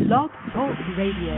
Blog Talk Radio.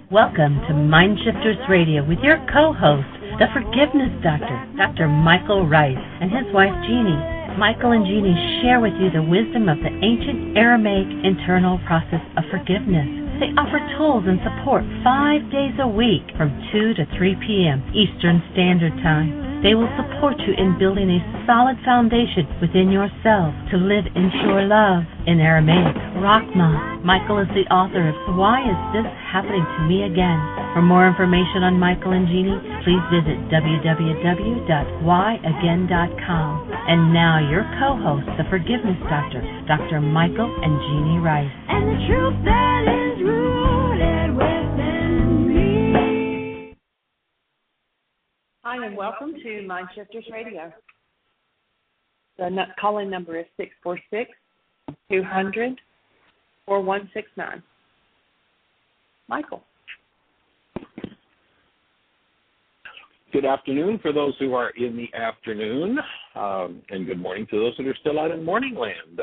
Welcome to MindShifters Radio with your co-host, the Forgiveness Doctor, Dr. Michael Ryce, and his wife Jeanie. Michael and Jeanie share with you the wisdom of the ancient Aramaic internal process of forgiveness. They offer tools and support 5 days a week from 2 to 3 p.m. Eastern Standard Time. They will support you in building a solid foundation within yourself to live in pure love. In Aramaic, Rakhma. Michael is the author of Why Is This Happening to Me Again? For more information on Michael and Jeanie, please visit www.whyagain.com. And now your co-host, the Forgiveness Doctor, Dr. Michael and Jeanie Ryce. And the truth that is rooted within me. Hi, and welcome to MindShifters Radio. The call-in number is 646-200-4169. Michael. Good afternoon for those who are in the afternoon, and good morning to those that are still out in morning land.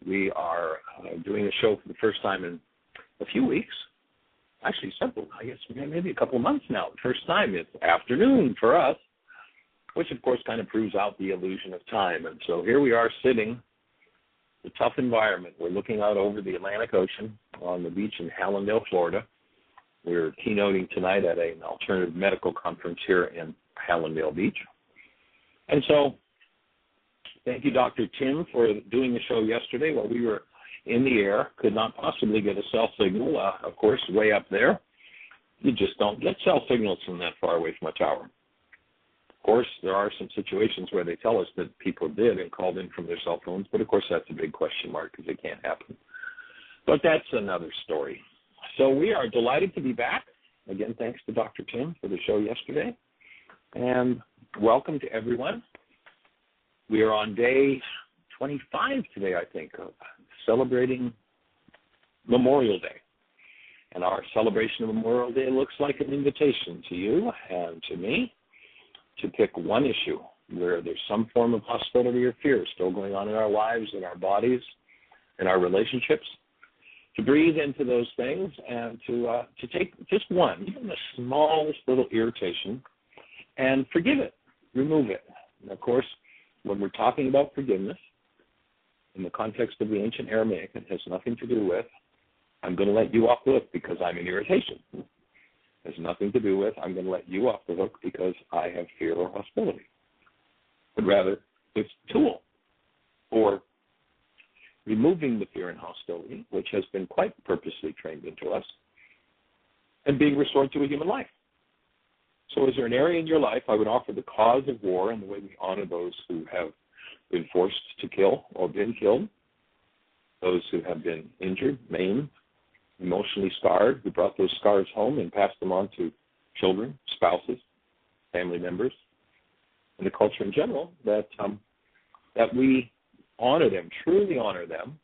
We are doing a show for the first time in a few weeks. Actually, several, I guess maybe a couple of months now. The first time it's afternoon for us, which of course kind of proves out the illusion of time. And so here we are sitting, a tough environment. We're looking out over the Atlantic Ocean on the beach in Hallandale, Florida. We're keynoting tonight at an alternative medical conference here in Hallandale Beach. And so thank you, Dr. Tim, for doing the show yesterday while we were in the air. Could not possibly get a cell signal, of course, way up there. You just don't get cell signals from that far away from a tower. Of course, there are some situations where they tell us that people did and called in from their cell phones, but of course that's a big question mark because it can't happen. But that's another story. So we are delighted to be back. Again, thanks to Dr. Tim for the show yesterday. And welcome to everyone. We are on day 25 today, I think, of celebrating Memorial Day. And our celebration of Memorial Day looks like an invitation to you and to me to pick one issue where there's some form of hostility or fear still going on in our lives, in our bodies, in our relationships, to breathe into those things and to take just one, even the smallest little irritation, and forgive it, remove it. And of course, when we're talking about forgiveness, in the context of the ancient Aramaic, it has nothing to do with, I'm going to let you off the hook because I'm an irritation. It has nothing to do with, I'm going to let you off the hook because I have fear or hostility. But rather, it's a tool for removing the fear and hostility, which has been quite purposely trained into us, and being restored to a human life. So is there an area in your life, I would offer the cause of war and the way we honor those who have been forced to kill or been killed, those who have been injured, maimed, emotionally scarred, who brought those scars home and passed them on to children, spouses, family members, and the culture in general, that we honor them, truly honor them,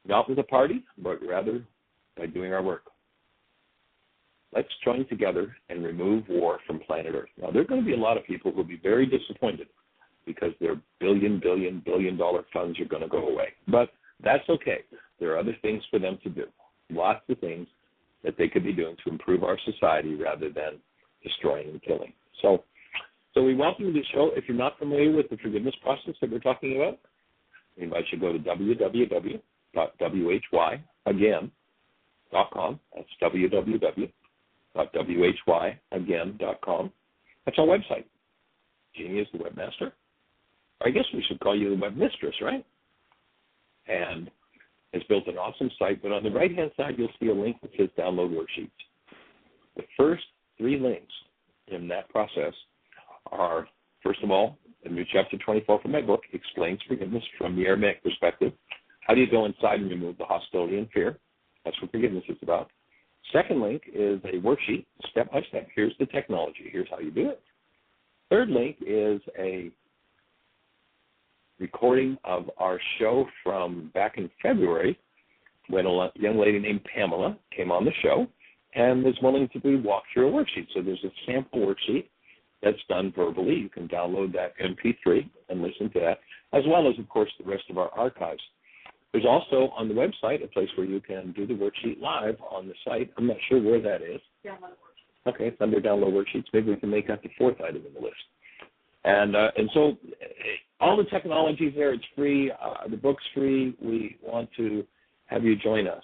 not with a party, but rather by doing our work. Let's join together and remove war from planet Earth. Now, there are going to be a lot of people who will be very disappointed because their billion dollar funds are going to go away. But that's okay. There are other things for them to do, lots of things that they could be doing to improve our society rather than destroying and killing. So we welcome you to the show. If you're not familiar with the forgiveness process that we're talking about, I invite you to go to www.whyagain.com. That's www.whyagain.com. That's our website. Jeanie is the webmaster. I guess we should call you the webmistress, right? And has built an awesome site, but on the right-hand side, you'll see a link that says download worksheets. The first 3 links in that process are, first of all, a new chapter 24 from my book, Explains Forgiveness from the Aramaic Perspective. How do you go inside and remove the hostility and fear? That's what forgiveness is about. Second link is a worksheet, step by step. Here's the technology. Here's how you do it. Third link is a recording of our show from back in February when a young lady named Pamela came on the show and was willing to walk through a worksheet. So there's a sample worksheet that's done verbally. You can download that MP3 and listen to that, as well as, of course, the rest of our archives. There's also on the website a place where you can do the worksheet live on the site. I'm not sure where that is. Download worksheets. Okay, it's under download worksheets. Maybe we can make that the fourth item in the list. And so all the technology is there. It's free. The book's free. We want to have you join us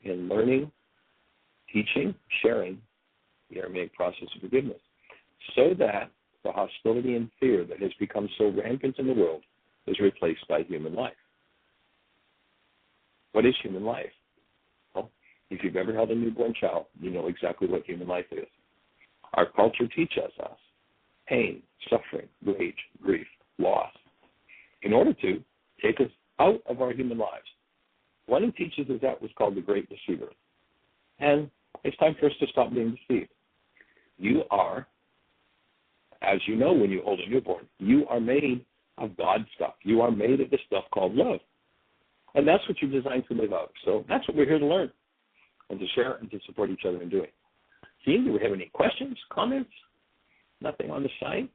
in learning, teaching, sharing the Aramaic process of forgiveness so that the hostility and fear that has become so rampant in the world is replaced by human life. What is human life? Well, if you've ever held a newborn child, you know exactly what human life is. Our culture teaches us pain, suffering, rage, grief, loss, in order to take us out of our human lives. One who teaches us that was called the Great Deceiver. And it's time for us to stop being deceived. You are, as you know when you hold a newborn, you are made of God stuff. You are made of the stuff called love. And that's what you're designed to live out. So that's what we're here to learn and to share and to support each other in doing. Gene, do we have any questions, comments? Nothing on the site.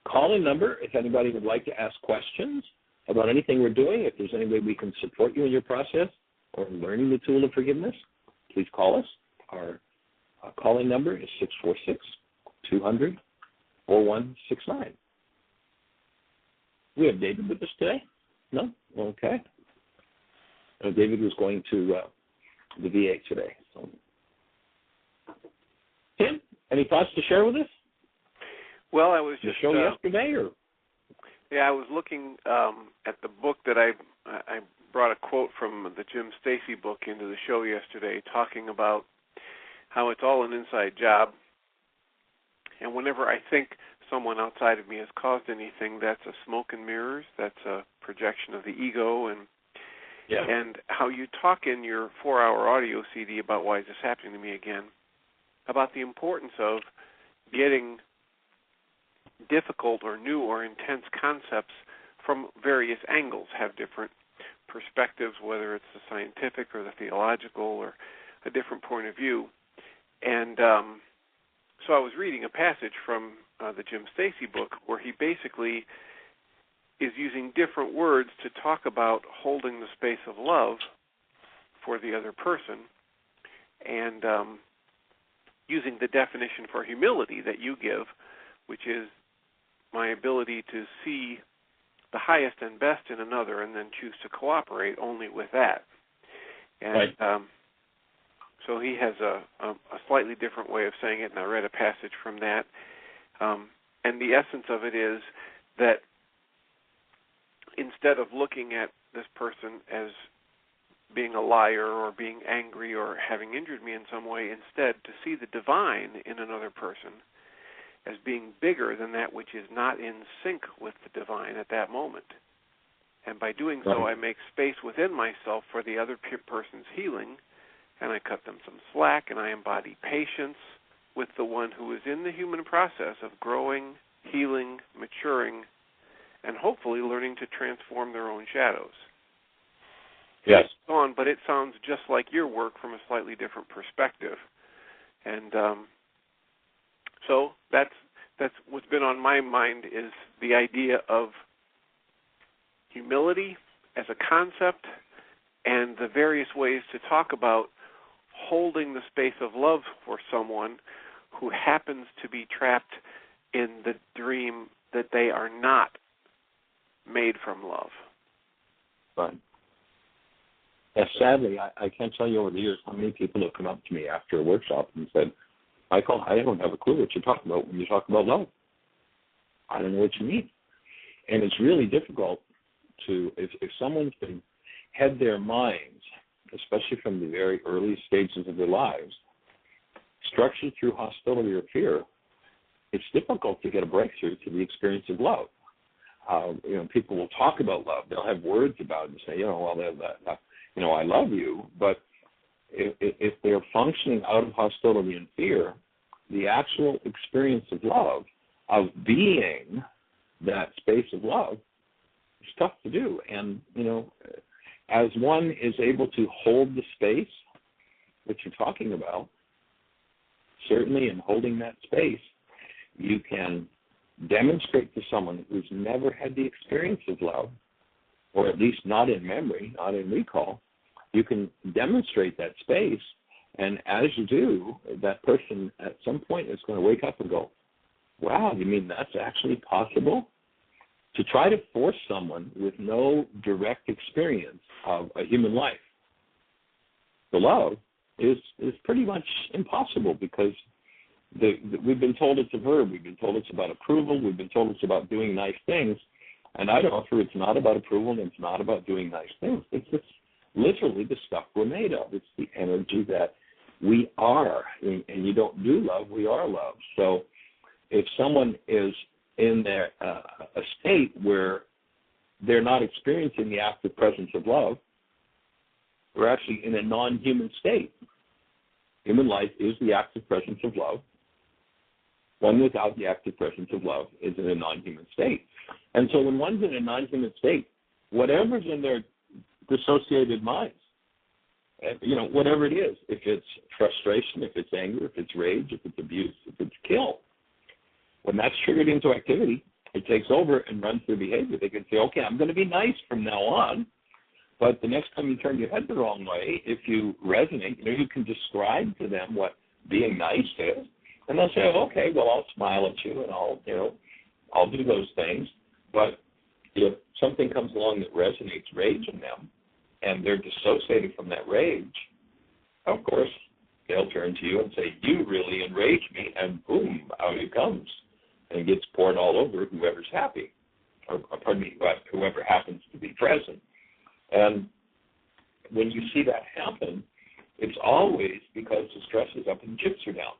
Call-in number if anybody would like to ask questions about anything we're doing. If there's any way we can support you in your process or in learning the tool of forgiveness, please call us. Our call-in number is 646-200-4169. We have David with us today? No? Okay. David was going to the VA today. So. Tim, any thoughts to share with us? Well, I was just the show yesterday, or I was looking at the book that I brought a quote from the Jim Stacy book into the show yesterday, talking about how it's all an inside job, and whenever I think someone outside of me has caused anything, that's a smoke and mirrors, that's a projection of the ego, and how you talk in your 4-hour audio CD about why is this happening to me again, about the importance of getting difficult or new or intense concepts from various angles, have different perspectives, whether it's the scientific or the theological or a different point of view. And so I was reading a passage from the Jim Stacy book where he basically is using different words to talk about holding the space of love for the other person, and using the definition for humility that you give, which is my ability to see the highest and best in another and then choose to cooperate only with that. And right. So he has a slightly different way of saying it, and I read a passage from that. And the essence of it is that instead of looking at this person as being a liar or being angry or having injured me in some way, instead to see the divine in another person as being bigger than that which is not in sync with the divine at that moment. And by doing so, I make space within myself for the other person's healing, and I cut them some slack, and I embody patience with the one who is in the human process of growing, healing, maturing, and hopefully learning to transform their own shadows. Yes. It's on, but it sounds just like your work from a slightly different perspective. And so that's what's been on my mind, is the idea of humility as a concept and the various ways to talk about holding the space of love for someone who happens to be trapped in the dream that they are not made from love. Right. Yes, sadly, I can't tell you over the years how many people have come up to me after a workshop and said, Michael, I don't have a clue what you're talking about when you talk about love. I don't know what you mean. And it's really difficult to, if someone's been had their minds, especially from the very early stages of their lives, structured through hostility or fear, it's difficult to get a breakthrough to the experience of love. People will talk about love. They'll have words about it and say, I love you. But if they're functioning out of hostility and fear, the actual experience of love, of being that space of love, is tough to do. And, as one is able to hold the space that you're talking about, certainly in holding that space, you can demonstrate to someone who's never had the experience of love, or at least not in memory, not in recall, you can demonstrate that space, and as you do, that person at some point is going to wake up and go, wow, you mean that's actually possible? To try to force someone with no direct experience of a human life to love is pretty much impossible, because we've been told it's a verb. We've been told it's about approval. We've been told it's about doing nice things. And I'd offer it's not about approval and it's not about doing nice things. It's literally the stuff we're made of. It's the energy that we are. And you don't do love, we are love. So if someone is in a state where they're not experiencing the active presence of love, we're actually in a non-human state. Human life is the active presence of love. One without the active presence of love is in a non-human state. And so when one's in a non-human state, whatever's in their dissociated minds, whatever it is, if it's frustration, if it's anger, if it's rage, if it's abuse, if it's kill, when that's triggered into activity, it takes over and runs their behavior. They can say, okay, I'm going to be nice from now on, but the next time you turn your head the wrong way, if you resonate, you can describe to them what being nice is, and they'll say, okay, well, I'll smile at you and I'll do those things. But if something comes along that resonates rage in them, and they're dissociated from that rage, of course, they'll turn to you and say, you really enrage me, and boom, out it comes. And it gets poured all over whoever's happy, or whoever happens to be present. And when you see that happen, it's always because the stress is up and the chips are down.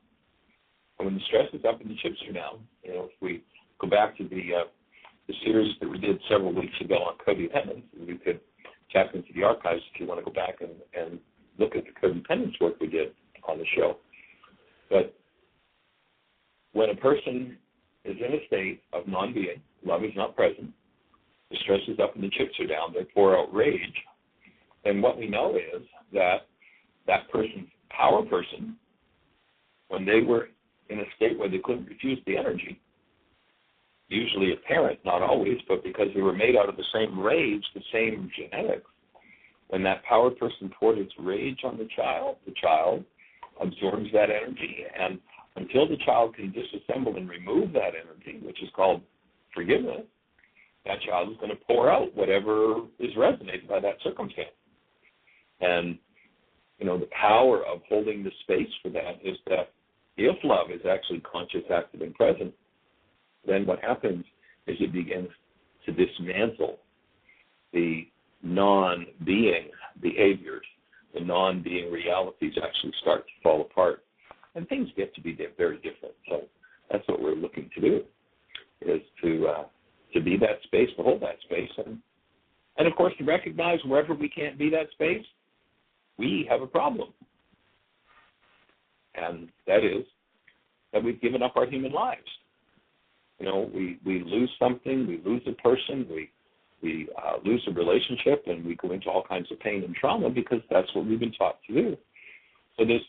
And when the stress is up and the chips are down, if we go back to the series that we did several weeks ago on codependence, and you could tap into the archives if you want to go back and look at the codependence work we did on the show. But when a person is in a state of non-being, love is not present, the stress is up and the chips are down, they pour out rage, and what we know is that person's power person, when they were in a state where they couldn't refuse the energy, usually a parent, not always, but because they were made out of the same rage, the same genetics, when that power person poured its rage on the child absorbs that energy, and until the child can disassemble and remove that energy, which is called forgiveness, that child is going to pour out whatever is resonated by that circumstance. And, the power of holding the space for that is that if love is actually conscious, active, and present, then what happens is it begins to dismantle the non-being behaviors. The non-being realities actually start to fall apart, and things get to be very different. So that's what we're looking to do, is to be that space, to hold that space, and of course to recognize wherever we can't be that space, we have a problem. And that is that we've given up our human lives. We lose something, we lose a person, we lose a relationship, and we go into all kinds of pain and trauma because that's what we've been taught to do. So this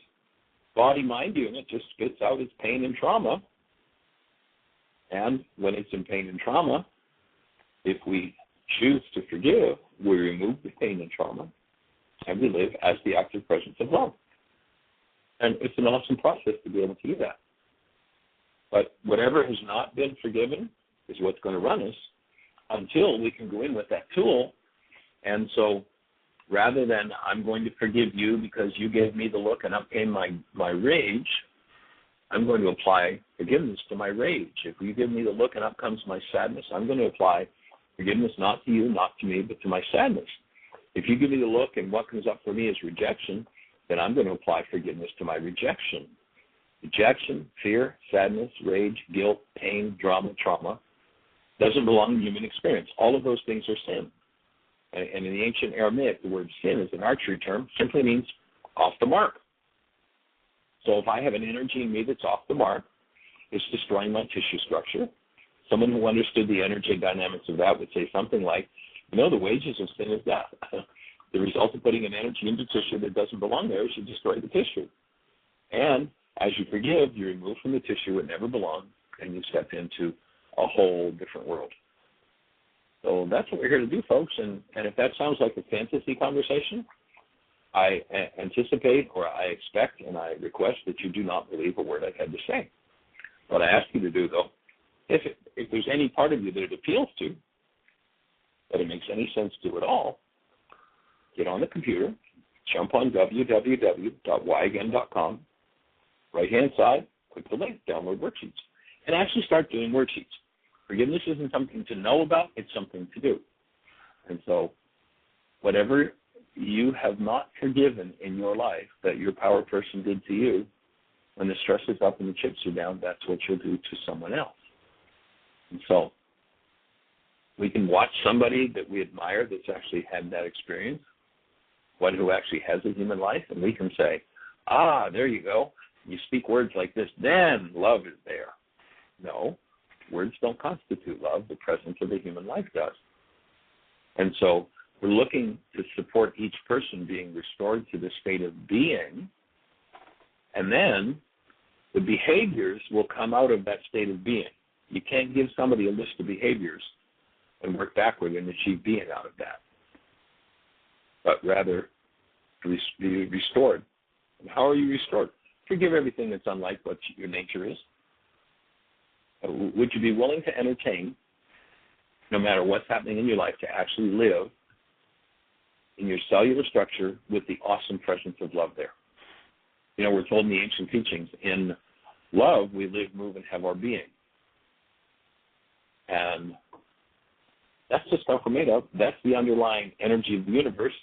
body-mind unit just spits out its pain and trauma, and when it's in pain and trauma, if we choose to forgive, we remove the pain and trauma, and we live as the active presence of love. And it's an awesome process to be able to do that. But whatever has not been forgiven is what's going to run us until we can go in with that tool. And so rather than I'm going to forgive you because you gave me the look and up came my rage, I'm going to apply forgiveness to my rage. If you give me the look and up comes my sadness, I'm going to apply forgiveness not to you, not to me, but to my sadness. If you give me the look and what comes up for me is rejection, then I'm going to apply forgiveness to my rejection. Rejection, fear, sadness, rage, guilt, pain, drama, trauma doesn't belong in human experience. All of those things are sin. And in the ancient Aramaic, the word sin is an archery term, simply means off the mark. So if I have an energy in me that's off the mark, it's destroying my tissue structure. Someone who understood the energy dynamics of that would say something like, The wages of sin is death. The result of putting an energy into tissue that doesn't belong there is you destroy the tissue. And as you forgive, you remove from the tissue what never belonged, and you step into a whole different world. So that's what we're here to do, folks. And if that sounds like a fantasy conversation, I anticipate, or I expect, and I request that you do not believe a word I've had to say. What I ask you to do, though, if there's any part of you that it appeals to, that it makes any sense to at all, get on the computer, jump on www.whyagain.com, right-hand side, click the link, download worksheets, and actually start doing worksheets. Forgiveness isn't something to know about, it's something to do. And so whatever you have not forgiven in your life that your power person did to you, when the stress is up and the chips are down, that's what you'll do to someone else. And so we can watch somebody that we admire that's actually had that experience, one who actually has a human life, and we can say, there you go. You speak words like this, then love is there. No, words don't constitute love. The presence of a human life does. And so we're looking to support each person being restored to the state of being, and then the behaviors will come out of that state of being. You can't give somebody a list of behaviors and work backward and achieve being out of that, but rather be restored. And how are you restored? Forgive everything that's unlike what your nature is. Would you be willing to entertain, no matter what's happening in your life, to actually live in your cellular structure with the awesome presence of love there? We're told in the ancient teachings, in love we live, move, and have our being. And that's the stuff we're made of. That's the underlying energy of the universe,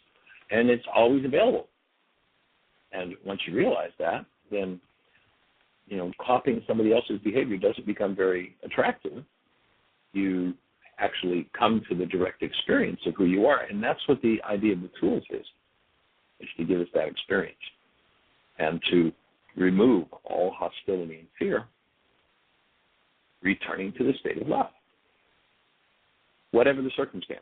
and it's always available. And once you realize that, then, copying somebody else's behavior doesn't become very attractive. You actually come to the direct experience of who you are, and that's what the idea of the tools is to give us that experience and to remove all hostility and fear, returning to the state of love, whatever the circumstance.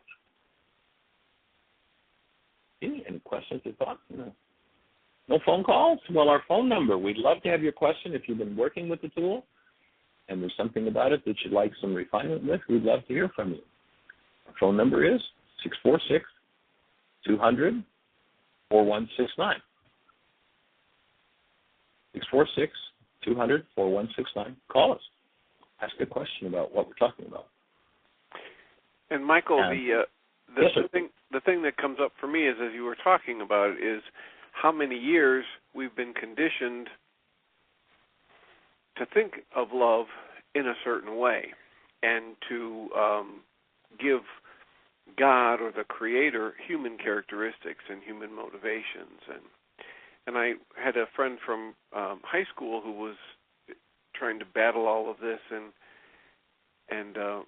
Any questions or thoughts? No phone calls? Well, our phone number, we'd love to have your question if you've been working with the tool and there's something about it that you'd like some refinement with, we'd love to hear from you. Our phone number is 646-200-4169. 646-200-4169. Call us. Ask a question about what we're talking about. And Michael, yes, the thing that comes up for me is, as you were talking about it, is how many years we've been conditioned to think of love in a certain way and to give God or the Creator human characteristics and human motivations. And I had a friend from high school who was trying to battle all of this and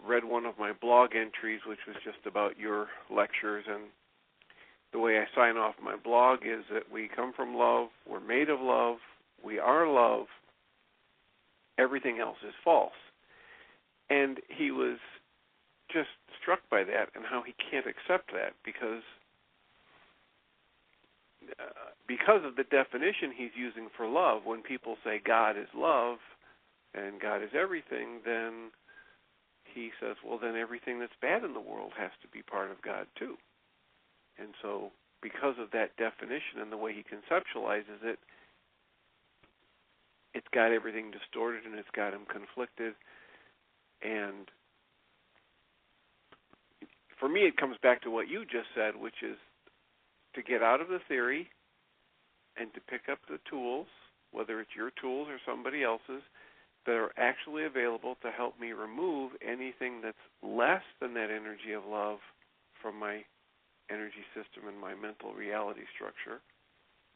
read one of my blog entries, which was just about your lectures. And the way I sign off my blog is that we come from love, we're made of love, we are love, everything else is false. And he was just struck by that and how he can't accept that because of the definition he's using for love. When people say God is love and God is everything, then he says, well, then everything that's bad in the world has to be part of God too. And so because of that definition and the way he conceptualizes it, it's got everything distorted and it's got him conflicted. And for me, it comes back to what you just said, which is to get out of the theory and to pick up the tools, whether it's your tools or somebody else's, that are actually available to help me remove anything that's less than that energy of love from my energy system and my mental reality structure,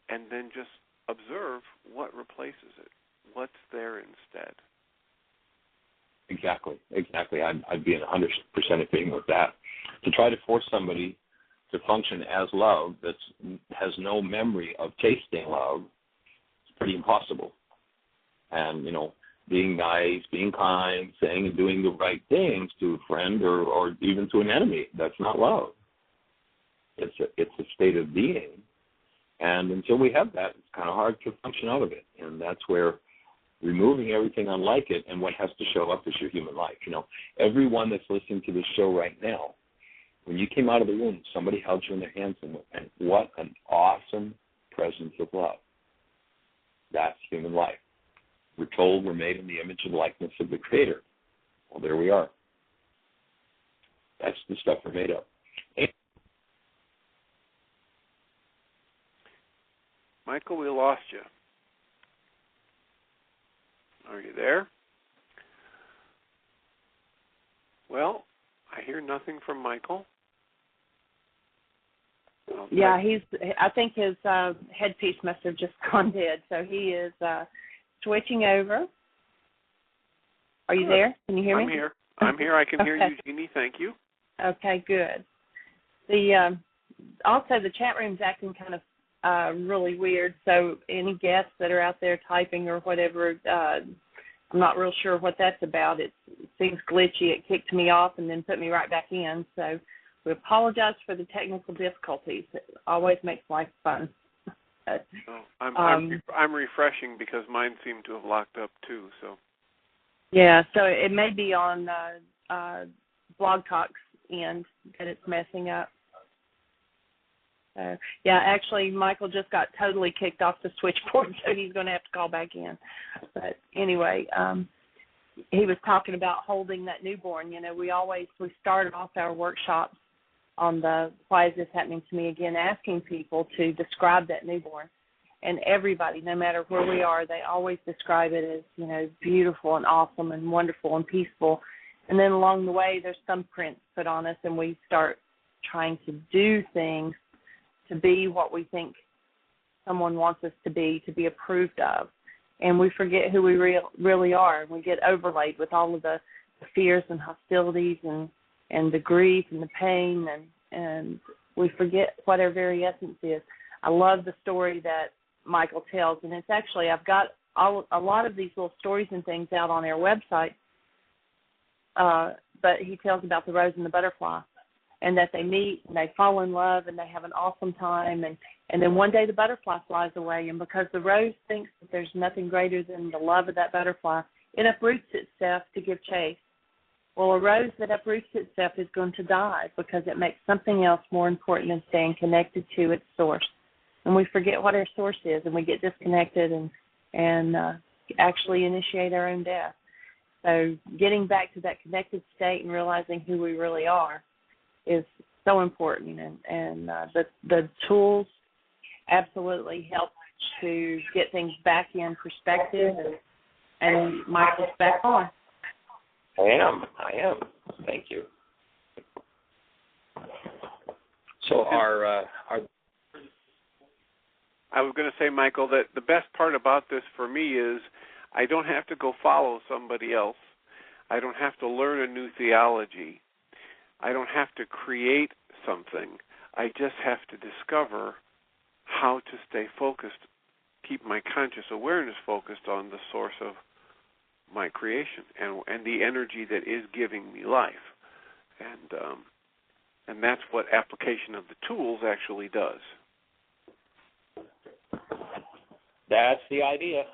and then just observe what replaces it, what's there instead. Exactly. I'd be in 100% agreement with that. To try to force somebody to function as love that has no memory of tasting love is pretty impossible. And, being nice, being kind, saying and doing the right things to a friend or even to an enemy, that's not love. It's a state of being. And until we have that, it's kind of hard to function out of it. And that's where removing everything unlike it, and what has to show up is your human life. Everyone that's listening to this show right now, when you came out of the womb, somebody held you in their hands, and what an awesome presence of love. That's human life. We're told we're made in the image and likeness of the Creator. Well, there we are. That's the stuff we're made of. Michael, we lost you. Are you there? Well, I hear nothing from Michael. Okay. Yeah, I think his headpiece must have just gone dead, so he is switching over. Are you there? Can you hear me? I'm here. I can hear Okay. you, Jeanie. Thank you. Okay, good. Also the chat room's acting kind of really weird, so any guests that are out there typing or whatever, I'm not real sure what that's about. It seems glitchy. It kicked me off and then put me right back in, so we apologize for the technical difficulties. It always makes life fun. I'm refreshing because mine seemed to have locked up too. So yeah, so it may be on Blog Talk's end that it's messing up. Yeah, actually, Michael just got totally kicked off the switchboard, so he's going to have to call back in. But anyway, he was talking about holding that newborn. We started off our workshops on the why is this happening to me again, asking people to describe that newborn. And everybody, no matter where we are, they always describe it as, beautiful and awesome and wonderful and peaceful. And then along the way, there's thumbprints put on us, and we start trying to do things to be what we think someone wants us to be approved of. And we forget who we really are, and we get overlaid with all of the fears and hostilities and the grief and the pain, and we forget what our very essence is. I love the story that Michael tells, and it's actually, I've got a lot of these little stories and things out on our website, but he tells about the rose and the butterfly, and that they meet and they fall in love and they have an awesome time, and then one day the butterfly flies away, and because the rose thinks that there's nothing greater than the love of that butterfly, it uproots itself to give chase. Well, a rose that uproots itself is going to die because it makes something else more important than staying connected to its source. And we forget what our source is, and we get disconnected and actually initiate our own death. So getting back to that connected state and realizing who we really are is so important. And the tools absolutely help to get things back in perspective. And Michael's back on. I am. Thank you. So I was going to say, Michael, that the best part about this for me is I don't have to go follow somebody else. I don't have to learn a new theology. I don't have to create something. I just have to discover how to stay focused, keep my conscious awareness focused on the source of my creation and the energy that is giving me life. And that's what application of the tools actually does. That's the idea,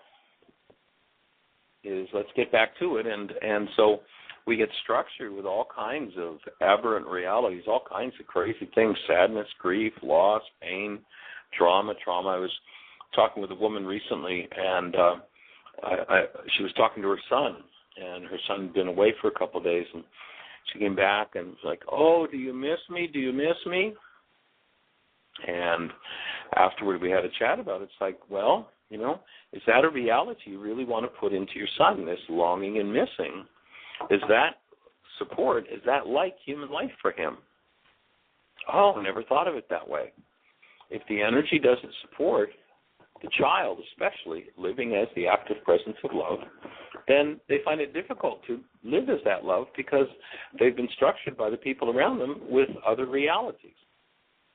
is let's get back to it. And so we get structured with all kinds of aberrant realities, all kinds of crazy things, sadness, grief, loss, pain, trauma. I was talking with a woman recently, and she was talking to her son, and her son had been away for a couple of days, and she came back and was like, "Oh, do you miss me? Do you miss me?" And afterward we had a chat about it. It's like, well, is that a reality you really want to put into your son, this longing and missing? Is that support? Is that like human life for him? Oh, I never thought of it that way. If the energy doesn't support the child, especially living as the active presence of love, then they find it difficult to live as that love because they've been structured by the people around them with other realities.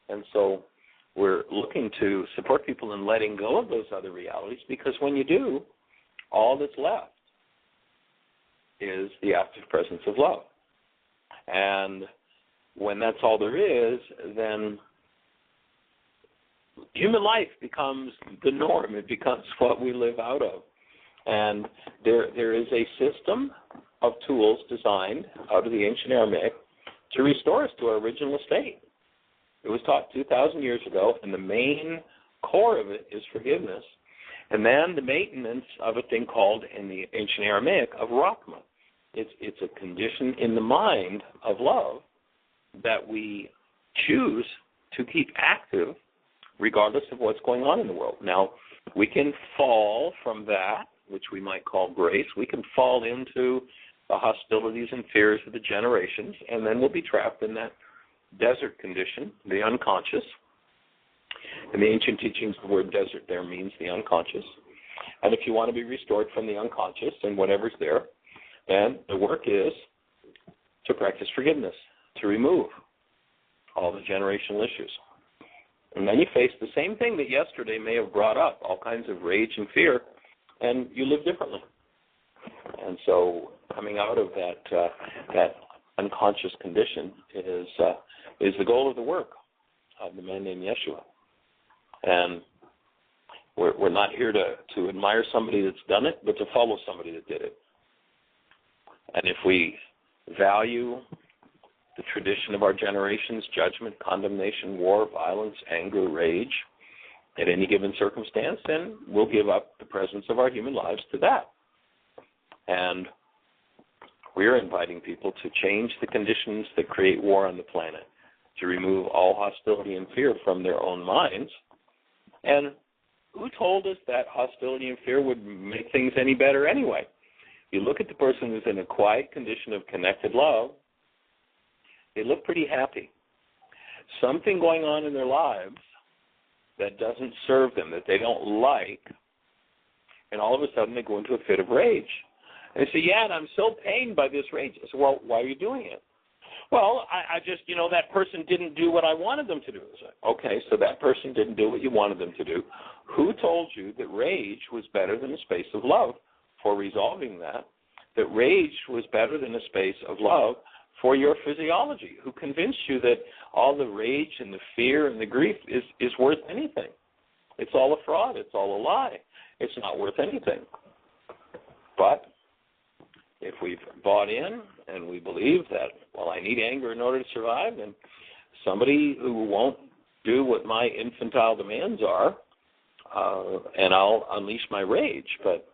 And so we're looking to support people in letting go of those other realities, because when you do, all that's left is the active presence of love. And when that's all there is, then human life becomes the norm. It becomes what we live out of. And there is a system of tools designed out of the ancient Aramaic to restore us to our original state. It was taught 2,000 years ago, and the main core of it is forgiveness. And then the maintenance of a thing called, in the ancient Aramaic, of Rakhma. It's a condition in the mind of love that we choose to keep active regardless of what's going on in the world. Now, we can fall from that, which we might call grace. We can fall into the hostilities and fears of the generations, and then we'll be trapped in that desert condition, the unconscious. In the ancient teachings, the word desert there means the unconscious. And if you want to be restored from the unconscious and whatever's there, then the work is to practice forgiveness, to remove all the generational issues. And then you face the same thing that yesterday may have brought up, all kinds of rage and fear, and you live differently. And so coming out of that unconscious condition is the goal of the work of the man named Yeshua. And we're not here to admire somebody that's done it, but to follow somebody that did it. And if we value the tradition of our generations, judgment, condemnation, war, violence, anger, rage, at any given circumstance, then we'll give up the presence of our human lives to that. And we're inviting people to change the conditions that create war on the planet, to remove all hostility and fear from their own minds. And who told us that hostility and fear would make things any better anyway? You look at the person who's in a quiet condition of connected love, they look pretty happy. Something going on in their lives that doesn't serve them, that they don't like, and all of a sudden they go into a fit of rage. And they say, yeah, and I'm so pained by this rage. I say, well, why are you doing it? Well, I just, that person didn't do what I wanted them to do. I say, okay, so that person didn't do what you wanted them to do. Who told you that rage was better than a space of love for resolving that rage was better than a space of love for your physiology? Who convinced you that all the rage and the fear and the grief is worth anything? It's all a fraud. It's all a lie. It's not worth anything. But if we've bought in and we believe that, well, I need anger in order to survive, then somebody who won't do what my infantile demands are, and I'll unleash my rage, but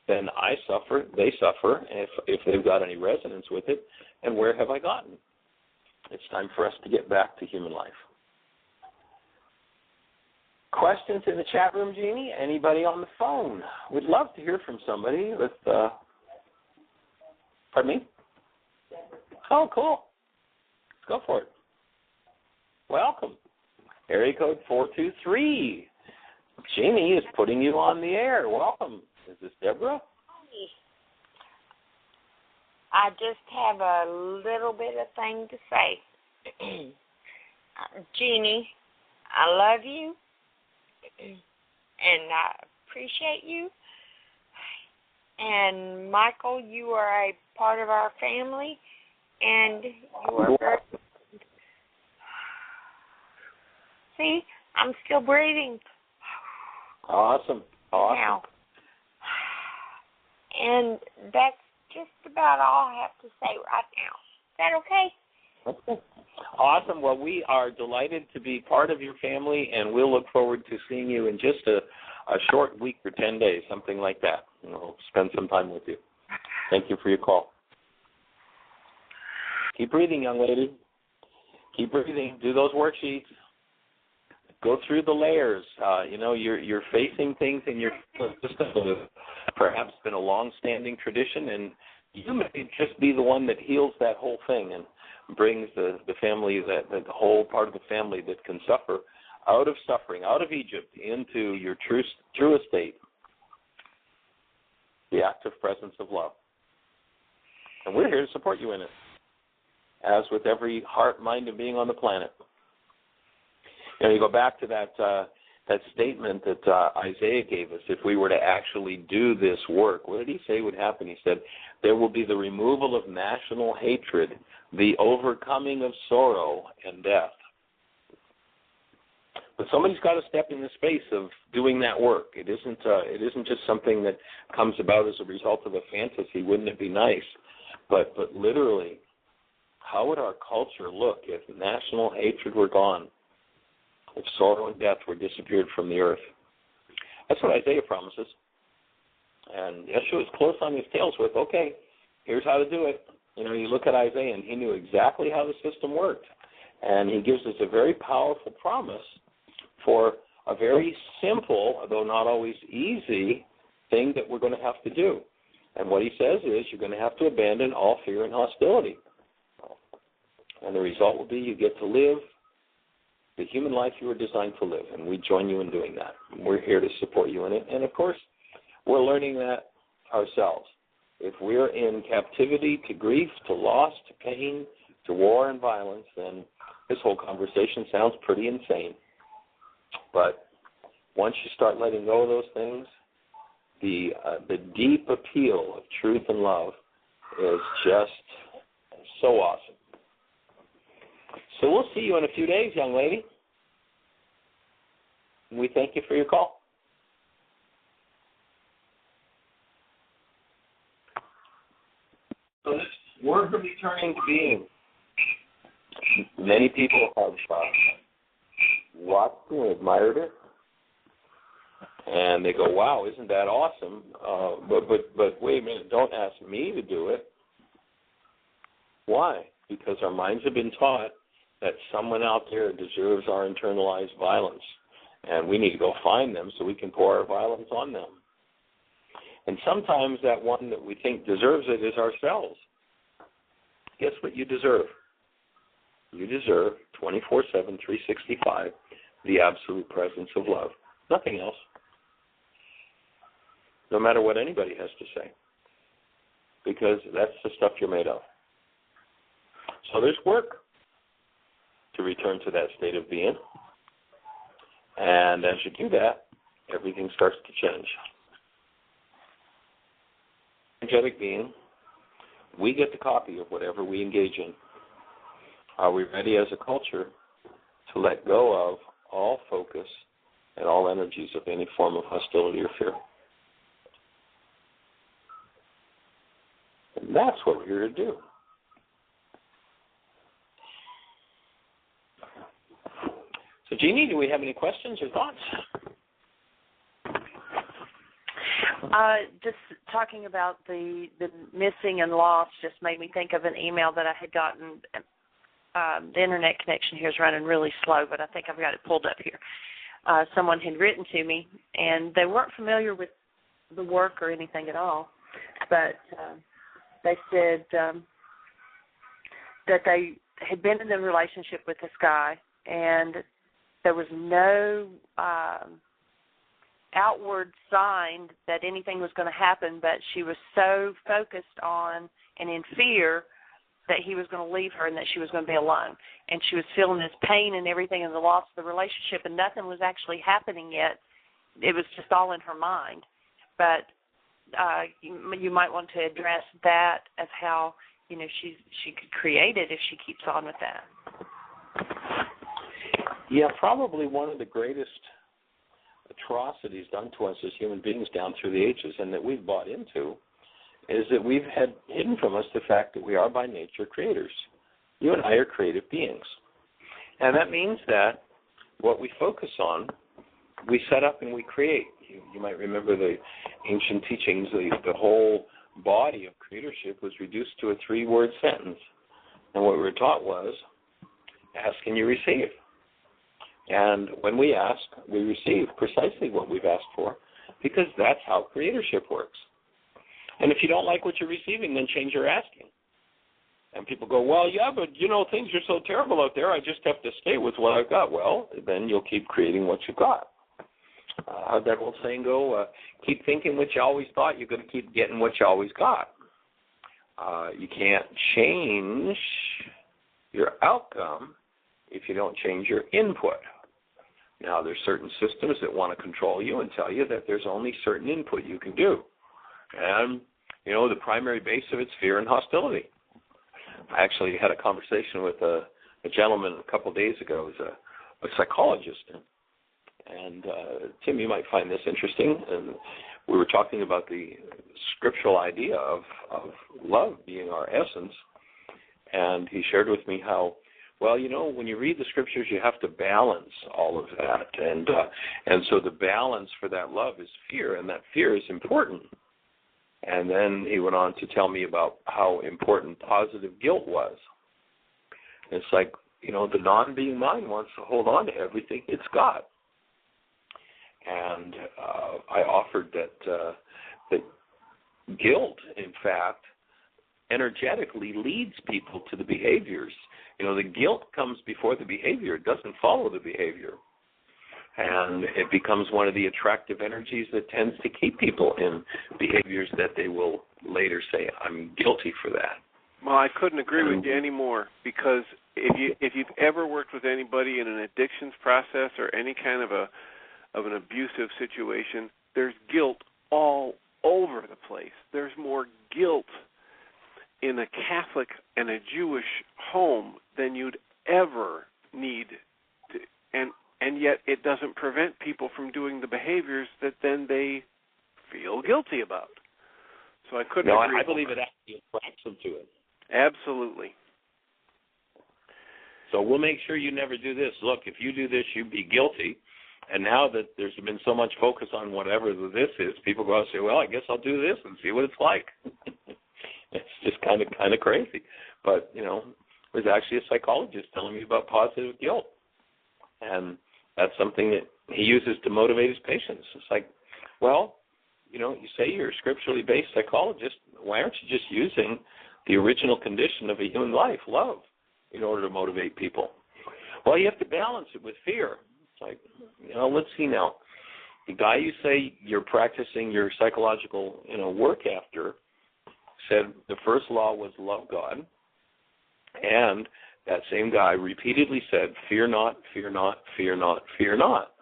then I suffer, they suffer, if they've got any resonance with it, and where have I gotten? It's time for us to get back to human life. Questions in the chat room, Jeanie? Anybody on the phone? We'd love to hear from somebody with, pardon me? Oh, cool. Let's go for it. Welcome. Area code 423. Jeanie is putting you on the air. Welcome. Is this Deborah? I just have a little bit of thing to say. Jeanie, I love you, and I appreciate you. And Michael, you are a part of our family, and you are very... See, I'm still breathing. Awesome. Now, and that's just about all I have to say right now. Is that okay? Okay. Awesome. Well, we are delighted to be part of your family, and we'll look forward to seeing you in just a short week or 10 days, something like that. And we'll spend some time with you. Thank you for your call. Keep breathing, young lady. Keep breathing. Do those worksheets. Go through the layers. You're facing things in your system that have perhaps been a long-standing tradition, and you may just be the one that heals that whole thing and brings the family, the whole part of the family that can suffer, out of suffering, out of Egypt, into your true state, the active presence of love. And we're here to support you in it, as with every heart, mind, and being on the planet. You go back to that statement that Isaiah gave us. If we were to actually do this work, what did he say would happen? He said, there will be the removal of national hatred, the overcoming of sorrow and death. But somebody's got to step in the space of doing that work. It isn't just something that comes about as a result of a fantasy. Wouldn't it be nice? But literally, how would our culture look if national hatred were gone, if sorrow and death were disappeared from the earth? That's what Isaiah promises. And Yeshua is close on his tails with, okay, here's how to do it. You know, you look at Isaiah, and he knew exactly how the system worked. And he gives us a very powerful promise for a very simple, though not always easy, thing that we're going to have to do. And what he says is you're going to have to abandon all fear and hostility. And the result will be you get to live the human life you were designed to live, and we join you in doing that. We're here to support you in it. And, of course, we're learning that ourselves. If we're in captivity to grief, to loss, to pain, to war and violence, then this whole conversation sounds pretty insane. But once you start letting go of those things, the deep appeal of truth and love is just so awesome. So we'll see you in a few days, young lady. We thank you for your call. So this word of returning to being, many people have watched and admired it, and they go, wow, isn't that awesome? But wait a minute, don't ask me to do it. Why? Because our minds have been taught that someone out there deserves our internalized violence, and we need to go find them so we can pour our violence on them. And sometimes that one that we think deserves it is ourselves. Guess what you deserve? You deserve 24/7, 365, the absolute presence of love. Nothing else. No matter what anybody has to say. Because that's the stuff you're made of. So there's work to return to that state of being. And as you do that, everything starts to change. Energetic being, we get the copy of whatever we engage in. Are we ready as a culture to let go of all focus and all energies of any form of hostility or fear? And that's what we're here to do. So, Jeanie, do we have any questions or thoughts? Just talking about the missing and lost just made me think of an email that I had gotten. The internet connection here is running really slow, but I think I've got it pulled up here. Someone had written to me, and they weren't familiar with the work or anything at all, but they said that they had been in a relationship with this guy, and there was no outward sign that anything was going to happen, but she was so focused on and in fear that he was going to leave her and that she was going to be alone. And she was feeling this pain and everything and the loss of the relationship, and nothing was actually happening yet. It was just all in her mind. But you might want to address that as how, you know, she could create it if she keeps on with that. Yeah, probably one of the greatest atrocities done to us as human beings down through the ages, and that we've bought into, is that we've had hidden from us the fact that we are by nature creators. You and I are creative beings. And that means that what we focus on, we set up and we create. You might remember the ancient teachings, the whole body of creatorship was reduced to a 3-word sentence. And what we were taught was, ask and you receive. And when we ask, we receive precisely what we've asked for, because that's how creatorship works. And if you don't like what you're receiving, then change your asking. And people go, well, yeah, but, you know, things are so terrible out there, I just have to stay with what I've got. Well, then you'll keep creating what you've got. How'd that old saying go? Keep thinking what you always thought, you're going to keep getting what you always got. You can't change your outcome if you don't change your input. Now, there's certain systems that want to control you and tell you that there's only certain input you can do. And, you know, the primary base of it's fear and hostility. I actually had a conversation with a gentleman a couple of days ago who's a psychologist. And Tim, you might find this interesting. And we were talking about the scriptural idea of love being our essence. And he shared with me how, well, when you read the scriptures, you have to balance all of that. And so the balance for that love is fear, and that fear is important. And then he went on to tell me about how important positive guilt was. It's like, the non-being mind wants to hold on to everything it's got. And I offered that guilt, in fact, energetically leads people to the behaviors. The guilt comes before the behavior. It doesn't follow the behavior. And it becomes one of the attractive energies that tends to keep people in behaviors that they will later say, I'm guilty for that. Well, I couldn't agree with you anymore, because if you've ever worked with anybody in an addictions process or any kind of an abusive situation, there's guilt all over the place. There's more guilt in a Catholic and a Jewish home than you'd ever need to, and yet it doesn't prevent people from doing the behaviors that then they feel guilty about. So I couldn't agree. I believe it actually attracts them to it. Absolutely. So we'll make sure you never do this. Look, if you do this, you'd be guilty. And now that there's been so much focus on whatever this is, people go out and say, well, I guess I'll do this and see what it's like. It's just kind of crazy. But, there's actually a psychologist telling me about positive guilt. And that's something that he uses to motivate his patients. It's like, well, you say you're a scripturally based psychologist. Why aren't you just using the original condition of a human life, love, in order to motivate people? Well, you have to balance it with fear. It's like, let's see now. The guy you say you're practicing your psychological, work after said the first law was love God, and that same guy repeatedly said, fear not, fear not, fear not, fear not.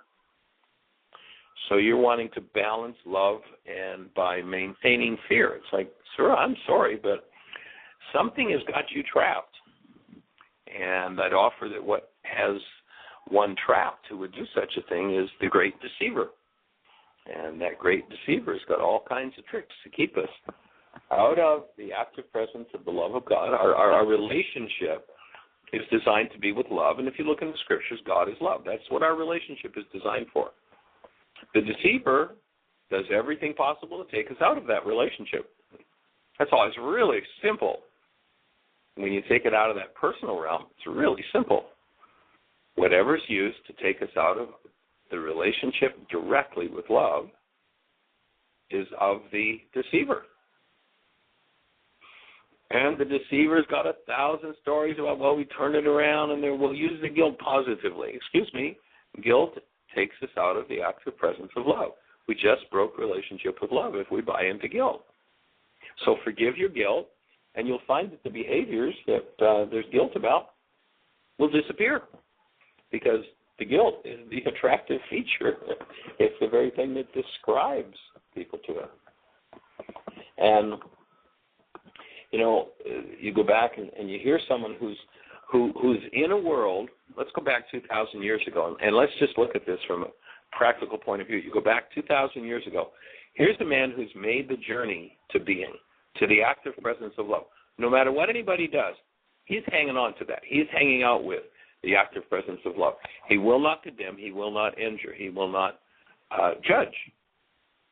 So you're wanting to balance love and by maintaining fear. It's like, sir, I'm sorry, but something has got you trapped. And I'd offer that what has one trapped who would do such a thing is the great deceiver. And that great deceiver has got all kinds of tricks to keep us out of the active presence of the love of God. Our relationship is designed to be with love. And if you look in the scriptures, God is love. That's what our relationship is designed for. The deceiver does everything possible to take us out of that relationship. That's all. It's really simple. When you take it out of that personal realm, it's really simple. Whatever's used to take us out of the relationship directly with love is of the deceiver. And the deceiver's got 1,000 stories about, well, we turn it around and we'll use the guilt positively. Excuse me, guilt takes us out of the active presence of love. We just broke relationship with love if we buy into guilt. So forgive your guilt, and you'll find that the behaviors that there's guilt about will disappear, because the guilt is the attractive feature. It's the very thing that describes people to it. And you go back and you hear someone who's in a world. Let's go back 2,000 years ago, and let's just look at this from a practical point of view. You go back 2,000 years ago. Here's a man who's made the journey to being, to the active presence of love. No matter what anybody does, he's hanging on to that. He's hanging out with the active presence of love. He will not condemn. He will not injure. He will not judge.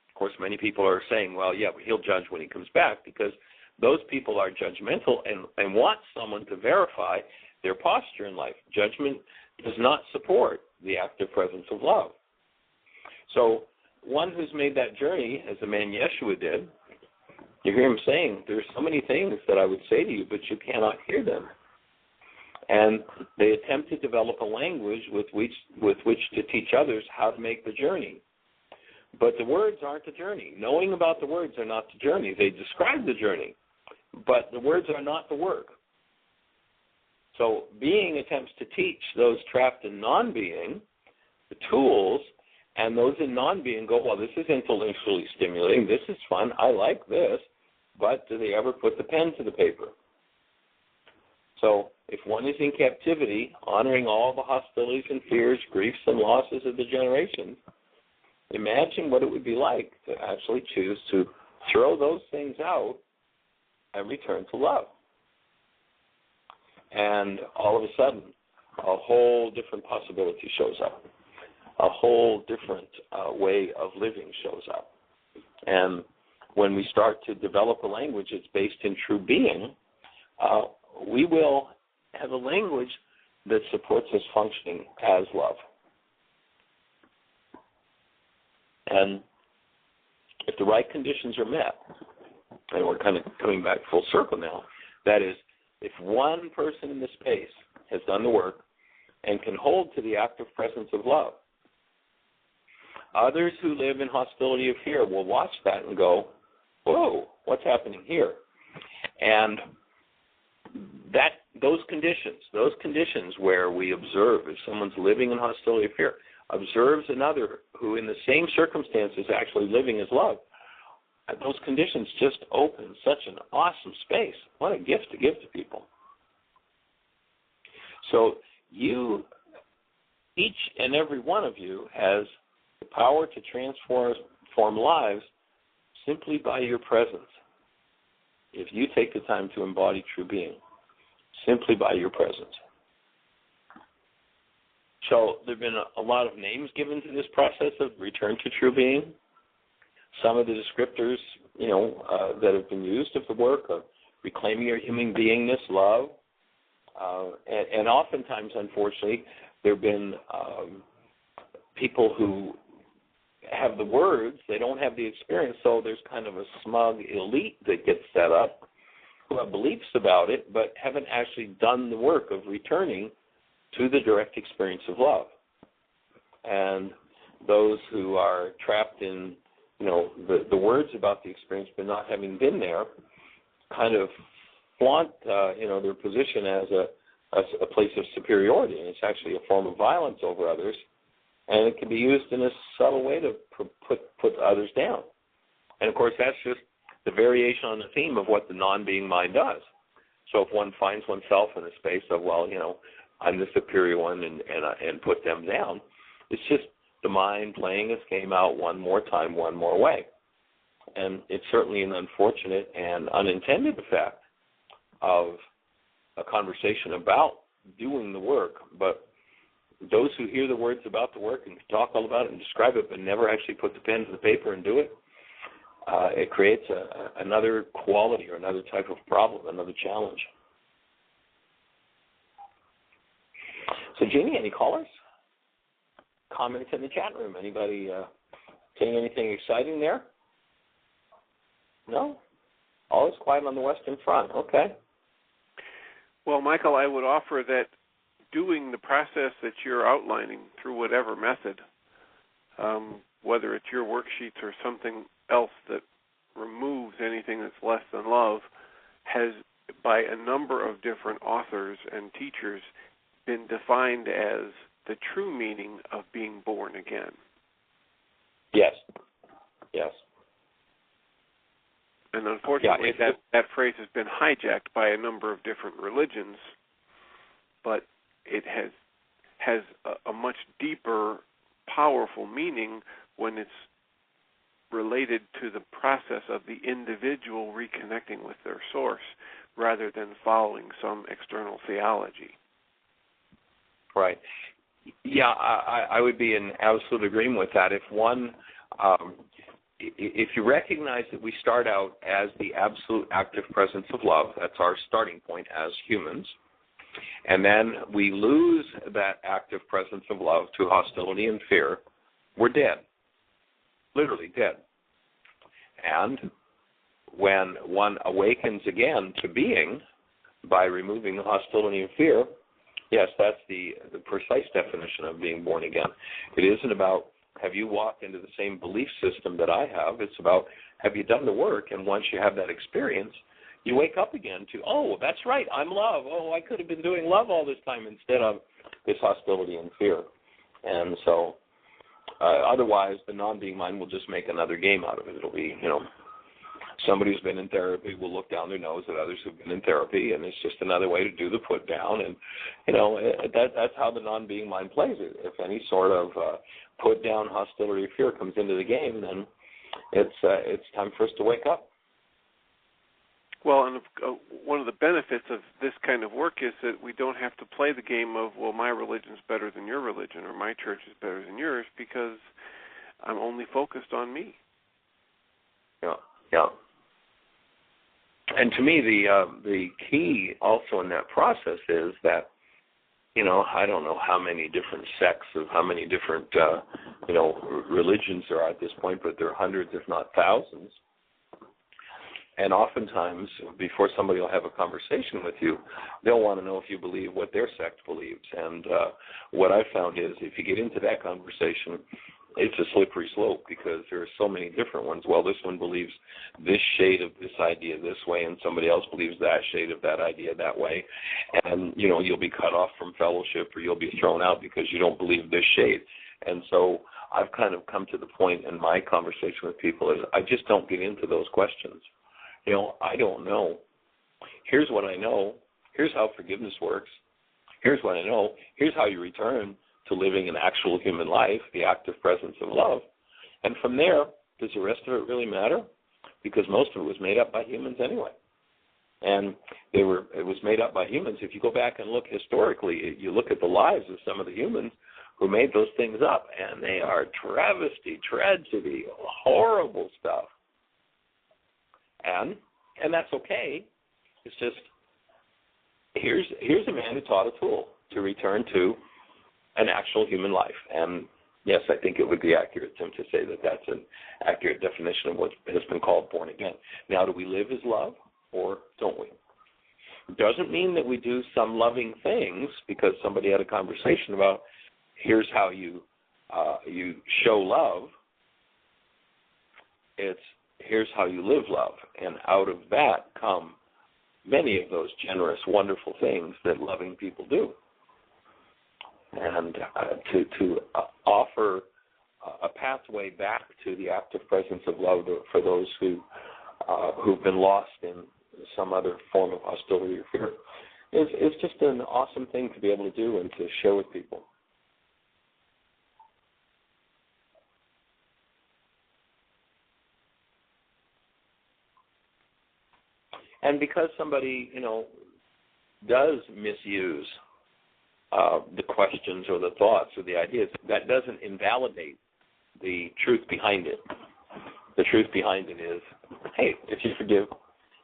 Of course, many people are saying, well, yeah, he'll judge when he comes back, because those people are judgmental and want someone to verify their posture in life. Judgment does not support the active presence of love. So one who's made that journey, as the man Yeshua did, you hear him saying, there's so many things that I would say to you, but you cannot hear them. And they attempt to develop a language with which to teach others how to make the journey. But the words aren't the journey. Knowing about the words are not the journey. They describe the journey, but the words are not the work. So being attempts to teach those trapped in non-being the tools, and those in non-being go, well, this is intellectually stimulating, this is fun, I like this, but do they ever put the pen to the paper? So if one is in captivity, honoring all the hostilities and fears, griefs and losses of the generations, imagine what it would be like to actually choose to throw those things out and return to love. And all of a sudden, a whole different possibility shows up. A whole different way of living shows up. And when we start to develop a language that's based in true being, we will have a language that supports us functioning as love. And if the right conditions are met, and we're kind of coming back full circle now, that is, if one person in the space has done the work and can hold to the active presence of love, others who live in hostility of fear will watch that and go, whoa, what's happening here? And those conditions where we observe if someone's living in hostility of fear, observes another who in the same circumstances actually living as love, those conditions just open such an awesome space. What a gift to give to people. So you, each and every one of you, has the power to transform lives simply by your presence. If you take the time to embody true being, simply by your presence. So there have been a lot of names given to this process of return to true being. Some of the descriptors, that have been used of the work of reclaiming your human beingness, love, and oftentimes, unfortunately, there have been people who have the words, they don't have the experience, so there's kind of a smug elite that gets set up who have beliefs about it but haven't actually done the work of returning to the direct experience of love. And those who are trapped in, the words about the experience but not having been there kind of flaunt, their position as a place of superiority, and it's actually a form of violence over others. And it can be used in a subtle way to put others down. And, of course, that's just the variation on the theme of what the non-being mind does. So if one finds oneself in a space of, I'm the superior one and put them down, it's just the mind playing its game out one more time, one more way. And it's certainly an unfortunate and unintended effect of a conversation about doing the work, but those who hear the words about the work and talk all about it and describe it but never actually put the pen to the paper and do it, it creates another quality or another type of problem, another challenge. So, Jeanie, any callers? Comments in the chat room? Anybody saying anything exciting there? No? All is quiet on the Western Front. Okay. Well, Michael, I would offer that doing the process that you're outlining through whatever method, whether it's your worksheets or something else that removes anything that's less than love, has, by a number of different authors and teachers, been defined as the true meaning of being born again. Yes. And unfortunately, that phrase has been hijacked by a number of different religions, but it has a much deeper, powerful meaning when it's related to the process of the individual reconnecting with their source rather than following some external theology. Right. Yeah, I would be in absolute agreement with that. If one, if you recognize that we start out as the absolute active presence of love, that's our starting point as humans, and then we lose that active presence of love to hostility and fear, we're dead, literally dead. And when one awakens again to being by removing the hostility and fear, yes, that's the precise definition of being born again. It isn't about have you walked into the same belief system that I have. It's about have you done the work, and once you have that experience, you wake up again to, oh, that's right, I'm love. Oh, I could have been doing love all this time instead of this hostility and fear. And so otherwise the non-being mind will just make another game out of it. It'll be, Somebody who's been in therapy will look down their nose at others who've been in therapy, and it's just another way to do the put down. And that's how the non-being mind plays it. If any sort of put down, hostility, or fear comes into the game, then it's time for us to wake up. Well, and one of the benefits of this kind of work is that we don't have to play the game of, well, my religion's better than your religion or my church is better than yours, because I'm only focused on me. Yeah. And to me, the key also in that process is that, I don't know how many different sects of how many different, religions there are at this point, but there are hundreds, if not thousands. And oftentimes, before somebody will have a conversation with you, they'll want to know if you believe what their sect believes. And what I've found is if you get into that conversation, it's a slippery slope because there are so many different ones. Well, this one believes this shade of this idea this way, and somebody else believes that shade of that idea that way. And, you'll be cut off from fellowship or you'll be thrown out because you don't believe this shade. And so I've kind of come to the point in my conversation with people is I just don't get into those questions. I don't know. Here's what I know. Here's how forgiveness works. Here's what I know. Here's how you return to living an actual human life, the active presence of love. And from there, does the rest of it really matter? Because most of it was made up by humans anyway. And it was made up by humans. If you go back and look historically, you look at the lives of some of the humans who made those things up, and they are travesty, tragedy, horrible stuff. And that's okay. It's just here's a man who taught a tool to return to an actual human life. And yes, I think it would be accurate, Tim, to say that that's an accurate definition of what has been called born again. Now, do we live as love or don't we? It doesn't mean that we do some loving things because somebody had a conversation about here's how you show love. It's here's how you live love. And out of that come many of those generous, wonderful things that loving people do. And to offer a pathway back to the active presence of love for those who've been lost in some other form of hostility or fear is just an awesome thing to be able to do and to share with people. And because somebody, does misuse the questions or the thoughts or the ideas, that doesn't invalidate the truth behind it. The truth behind it is, hey, if you forgive,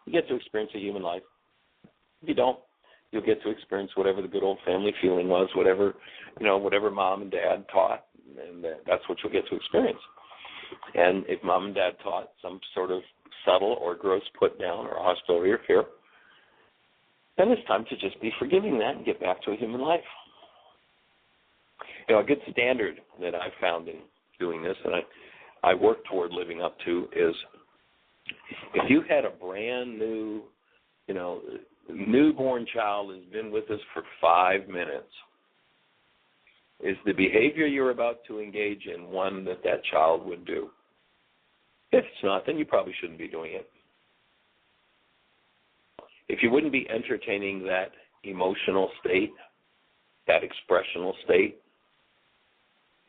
you get to experience a human life. If you don't, you'll get to experience whatever the good old family feeling was, whatever mom and dad taught, and that's what you'll get to experience. And if mom and dad taught some sort of subtle or gross put down or hostility or fear, then it's time to just be forgiving that and get back to a human life. A good standard that I've found in doing this, and I work toward living up to, is if you had a brand new, newborn child has been with us for 5 minutes, is the behavior you're about to engage in one that child would do? If it's not, then you probably shouldn't be doing it. If you wouldn't be entertaining that emotional state, that expressional state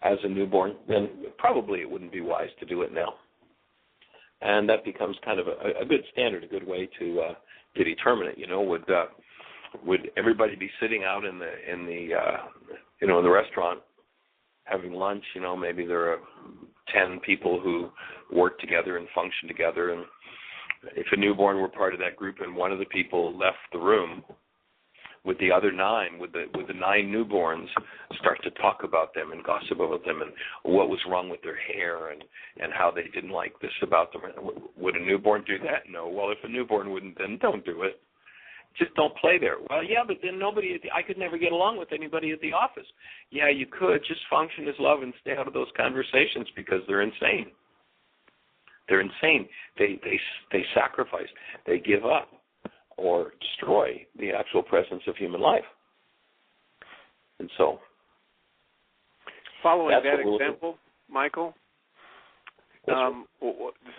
as a newborn, then probably it wouldn't be wise to do it now. And that becomes kind of a good standard, a good way to determine it. Would everybody be sitting out in the restaurant having lunch? Maybe there are 10 people who work together and function together, and if a newborn were part of that group and one of the people left the room, would the other 9, would the 9 newborns start to talk about them and gossip about them and what was wrong with their hair and how they didn't like this about them? Would a newborn do that? No. Well, if a newborn wouldn't, then don't do it. Just don't play there. Well, yeah, but then I could never get along with anybody at the office. Yeah, you could. Just function as love and stay out of those conversations because they're insane. They're insane. They sacrifice. They give up or destroy the actual presence of human life. And so, following that example, Michael,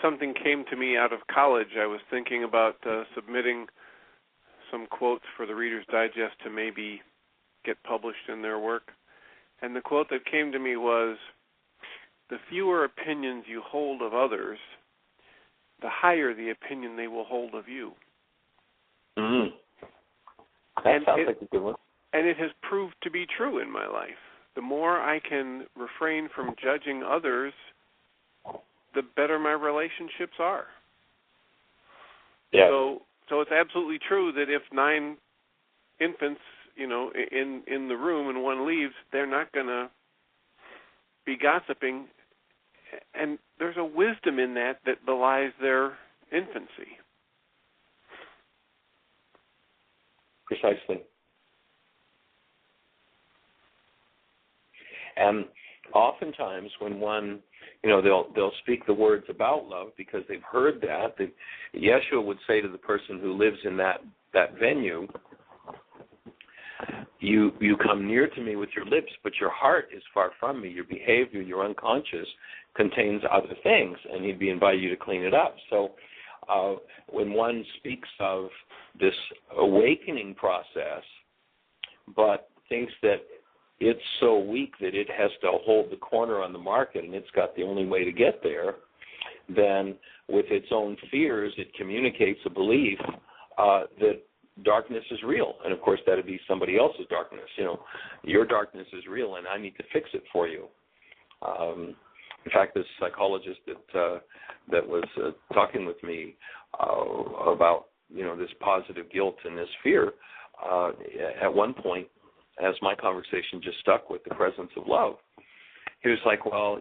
something came to me out of college. I was thinking about submitting some quotes for the Reader's Digest to maybe get published in their work. And the quote that came to me was, "The fewer opinions you hold of others, the higher the opinion they will hold of you." Mm-hmm. That sounds like a good one. And it has proved to be true in my life. The more I can refrain from judging others, the better my relationships are. Yeah. So it's absolutely true that if 9 infants, in the room and one leaves, they're not going to be gossiping. And there's a wisdom in that belies their infancy. Precisely. And oftentimes when one, they'll speak the words about love because they've heard that. Yeshua would say to the person who lives in that venue, you come near to me with your lips, but your heart is far from me. Your behavior, your unconscious, contains other things, and he'd be inviting you to clean it up. So when one speaks of this awakening process, but thinks that it's so weak that it has to hold the corner on the market and it's got the only way to get there, then with its own fears, it communicates a belief that darkness is real. And, of course, that would be somebody else's darkness. Your darkness is real and I need to fix it for you. In fact, this psychologist that was talking with me about, this positive guilt and this fear, at one point, as my conversation just stuck with the presence of love, he was like, well,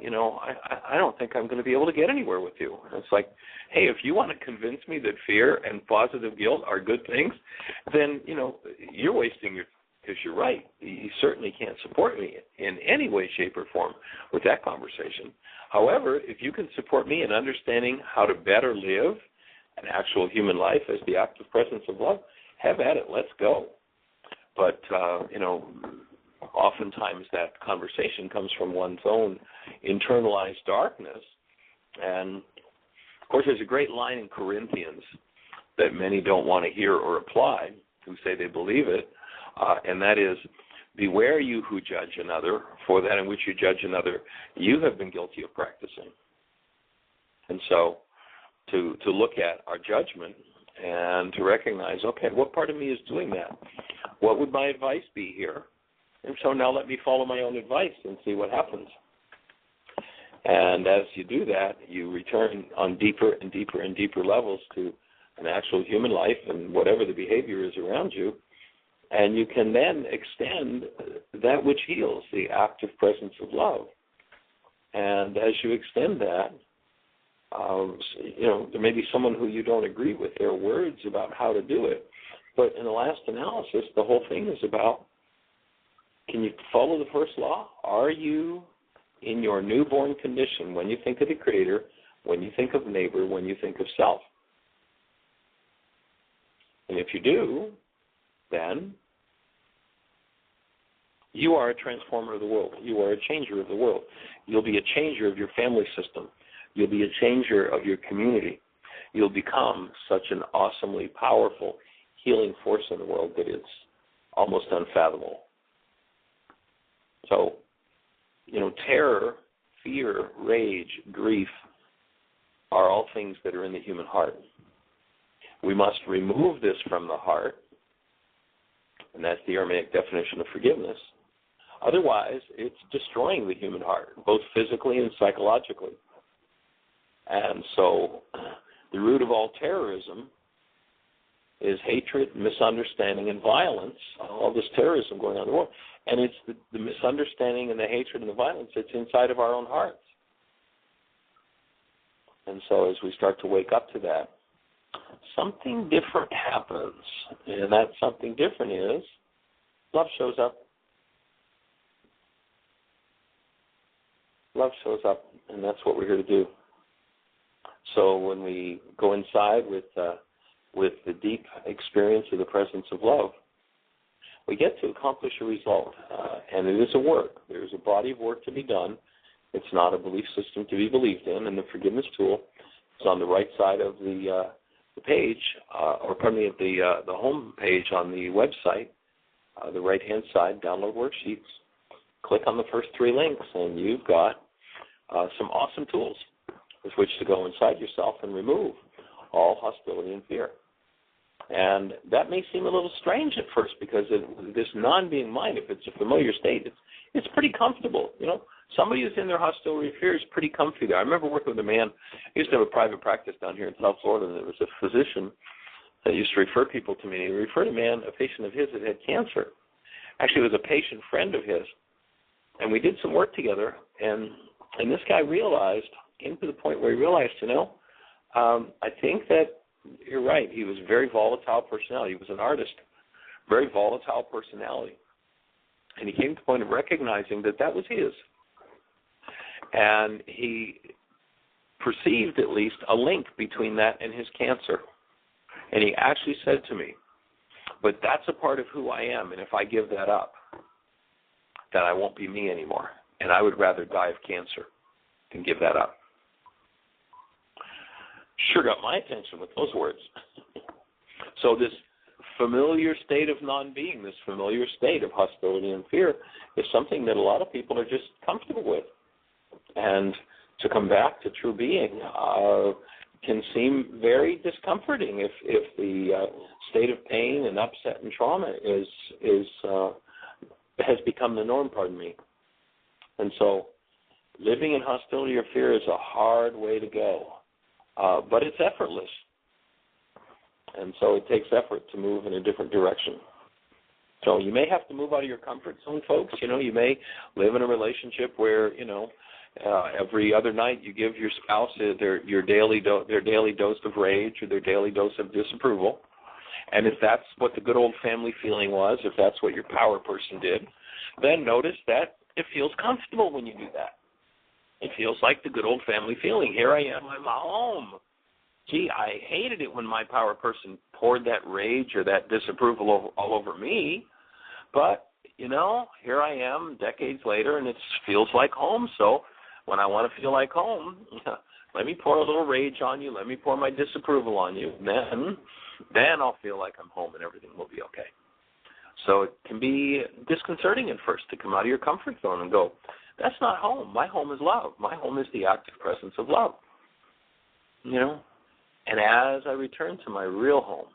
I don't think I'm going to be able to get anywhere with you. And it's like, hey, if you want to convince me that fear and positive guilt are good things, then, you're wasting your, because you're right. You certainly can't support me in any way, shape, or form with that conversation. However, if you can support me in understanding how to better live an actual human life as the active presence of love, have at it. Let's go. But, oftentimes that conversation comes from one's own internalized darkness. And, of course, there's a great line in Corinthians that many don't want to hear or apply, who say they believe it, and that is, beware you who judge another, for that in which you judge another, you have been guilty of practicing. And so to look at our judgment and to recognize, okay, what part of me is doing that? What would my advice be here? And so now let me follow my own advice and see what happens. And as you do that, you return on deeper and deeper and deeper levels to an actual human life and whatever the behavior is around you. And you can then extend that which heals, the active presence of love. And as you extend that, there may be someone who you don't agree with their words about how to do it. But in the last analysis, the whole thing is about, can you follow the first law? Are you in your newborn condition when you think of the Creator, when you think of neighbor, when you think of self? And if you do, then you are a transformer of the world. You are a changer of the world. You'll be a changer of your family system. You'll be a changer of your community. You'll become such an awesomely powerful healing force in the world that it's almost unfathomable. So, terror, fear, rage, grief are all things that are in the human heart. We must remove this from the heart, and that's the Aramaic definition of forgiveness. Otherwise, it's destroying the human heart, both physically and psychologically. And so the root of all terrorism is hatred, misunderstanding, and violence, all this terrorism going on in the world. And it's the misunderstanding and the hatred and the violence that's inside of our own hearts. And so as we start to wake up to that, something different happens. And that something different is love shows up. Love shows up, and that's what we're here to do. So when we go inside with the deep experience of the presence of love, we get to accomplish a result, and it is a work. There's a body of work to be done, It's not a belief system to be believed in, and the forgiveness tool is on the right side of the page, or pardon me, the home page on the website, the right-hand side, download worksheets. Click on the first 3 links, and you've got some awesome tools with which to go inside yourself and remove all hostility and fear. And that may seem a little strange at first because this non-being mind, if it's a familiar state, it's pretty comfortable. You know, somebody who's in their hostility and fear is pretty comfy there. I remember working with a man. He used to have a private practice down here in South Florida, and there was a physician that used to refer people to me. He referred a patient of his that had cancer. Actually, it was a patient friend of his. And we did some work together, and this guy came to the point where he realized, I think that you're right. He was a very volatile personality. He was an artist, very volatile personality. And he came to the point of recognizing that was his. And he perceived at least a link between that and his cancer. And he actually said to me, but that's a part of who I am, and if I give that up, then I won't be me anymore. And I would rather die of cancer than give that up. Sure got my attention with those words. So this familiar state of non-being, this familiar state of hostility and fear is something that a lot of people are just comfortable with. And to come back to true being can seem very discomforting if the state of pain and upset and trauma has become the norm, And so living in hostility or fear is a hard way to go. But it's effortless. And so it takes effort to move in a different direction. So you may have to move out of your comfort zone, folks. You may live in a relationship where, every other night you give your spouse their daily dose of rage or their daily dose of disapproval. And if that's what the good old family feeling was, if that's what your power person did, then notice that it feels comfortable when you do that. It feels like the good old family feeling. Here I am, I'm home. Gee, I hated it when my power person poured that rage or that disapproval all over me. But, here I am decades later, and it feels like home. So when I want to feel like home, let me pour a little rage on you. Let me pour my disapproval on you. And then I'll feel like I'm home and everything will be okay. So it can be disconcerting at first to come out of your comfort zone and go, that's not home. My home is love. My home is the active presence of love. And as I return to my real home,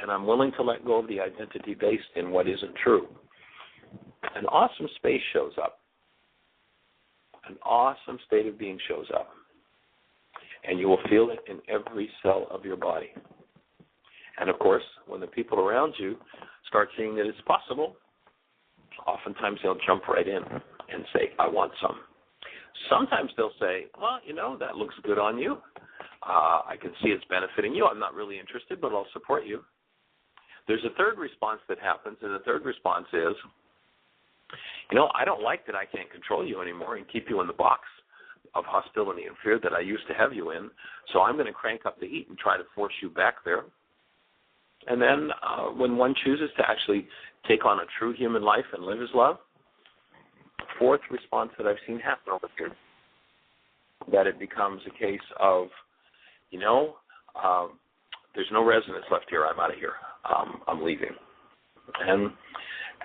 and I'm willing to let go of the identity based in what isn't true, an awesome space shows up. An awesome state of being shows up. And you will feel it in every cell of your body. And, of course, when the people around you start seeing that it's possible, oftentimes they'll jump right in and say, I want some. Sometimes they'll say, well, that looks good on you. I can see it's benefiting you. I'm not really interested, but I'll support you. There's a third response that happens, and the third response is, I don't like that I can't control you anymore and keep you in the box of hostility and fear that I used to have you in, so I'm going to crank up the heat and try to force you back there. And then when one chooses to actually take on a true human life and live as love, fourth response that I've seen happen over here, that it becomes a case of, there's no resonance left here. I'm out of here. I'm leaving. And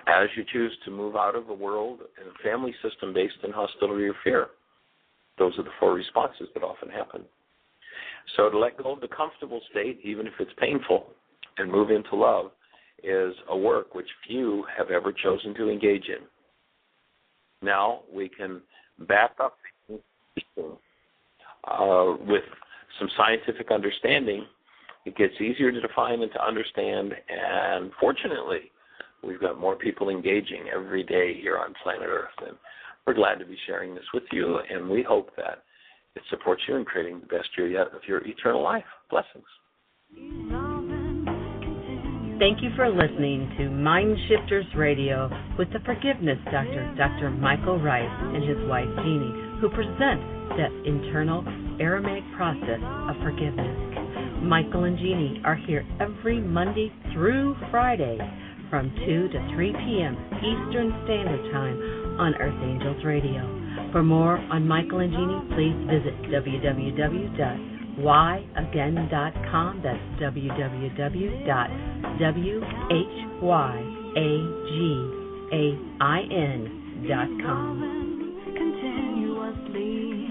as you choose to move out of a world and a family system based in hostility or fear, those are the four responses that often happen. So to let go of the comfortable state, even if it's painful, and move into love is a work which few have ever chosen to engage in. Now we can back up with some scientific understanding. It gets easier to define and to understand, and fortunately, we've got more people engaging every day here on planet Earth, and we're glad to be sharing this with you, and we hope that it supports you in creating the best year yet of your eternal life. Blessings. Thank you for listening to MindShifters Radio with the Forgiveness Doctor, Dr. Michael Ryce, and his wife, Jeanie, who present the internal Aramaic process of forgiveness. Michael and Jeanie are here every Monday through Friday from 2 to 3 p.m. Eastern Standard Time on Earth Angels Radio. For more on Michael and Jeanie, please visit www.whyagain.com. That's www.whyagain.com. Continuously.